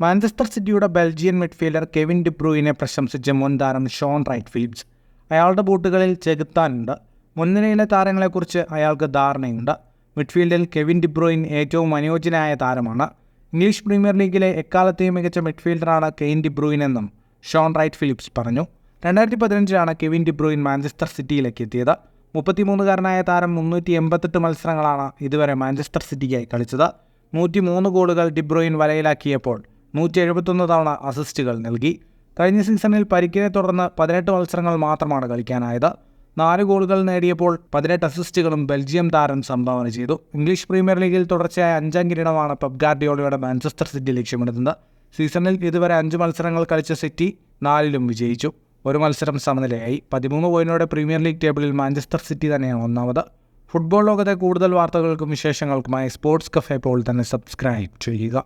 Manchester സിറ്റിയുടെ Belgian midfielder Kevin De ബ്രൂയിനെ പ്രശംസിച്ച് മുൻ താരം ഷോൺ റൈറ്റ് ഫിലിപ്സ്. അയാളുടെ ബൂട്ടുകളിൽ ചെകുത്താനുണ്ട്. മുൻനിരയിലെ താരങ്ങളെക്കുറിച്ച് അയാൾക്ക് ധാരണയുണ്ട്. മിഡ്ഫീൽഡിൽ കെവിൻ ഡി ബ്രൂയിൻ ഏറ്റവും അനുയോജ്യനായ താരമാണ്. ഇംഗ്ലീഷ് പ്രീമിയർ ലീഗിലെ എക്കാലത്തെയും മികച്ച മിഡ്ഫീൽഡറാണ് കെവിൻ ഡി ബ്രൂയിൻ എന്നും ഷോൺ റൈറ്റ് ഫിലിപ്സ് പറഞ്ഞു. 2015 കെവിൻ ഡി ബ്രൂയിൻ മാഞ്ചസ്റ്റർ സിറ്റിയിലേക്ക് എത്തിയത്. 33-കാരനായ താരം 388 മത്സരങ്ങളാണ് ഇതുവരെ മാഞ്ചസ്റ്റർ സിറ്റിക്കായി കളിച്ചത്. 103 ഗോളുകൾ ഡി ബ്രൂയിൻ വലയിലാക്കിയപ്പോൾ 171 തവണ അസിസ്റ്റുകൾ നൽകി. കഴിഞ്ഞ സീസണിൽ പരിക്കിനെ തുടർന്ന് 18 മത്സരങ്ങൾ മാത്രമാണ് കളിക്കാനായത്. 4 ഗോളുകൾ നേടിയപ്പോൾ 18 അസിസ്റ്റുകളും ബെൽജിയം താരം സംഭാവന ചെയ്തു. ഇംഗ്ലീഷ് പ്രീമിയർ ലീഗിൽ തുടർച്ചയായ 5ാം കിരീടമാണ് പെപ് ഗാർഡിയോളയുടെ മാഞ്ചസ്റ്റർ സിറ്റി ലക്ഷ്യമിടുന്നത്. സീസണിൽ ഇതുവരെ 5 മത്സരങ്ങൾ കളിച്ച സിറ്റി 4ലും വിജയിച്ചു. 1 മത്സരം സമനിലയായി. 13 പോയിന്റോടെ പ്രീമിയർ ലീഗ് ടേബിളിൽ മാഞ്ചസ്റ്റർ സിറ്റി തന്നെയാണ് ഒന്നാമത്. ഫുട്ബോൾ ലോകത്തെ കൂടുതൽ വാർത്തകൾക്കും വിശേഷങ്ങൾക്കുമായി സ്പോർട്സ് കഫേ ഇപ്പോൾ തന്നെ സബ്സ്ക്രൈബ് ചെയ്യുക.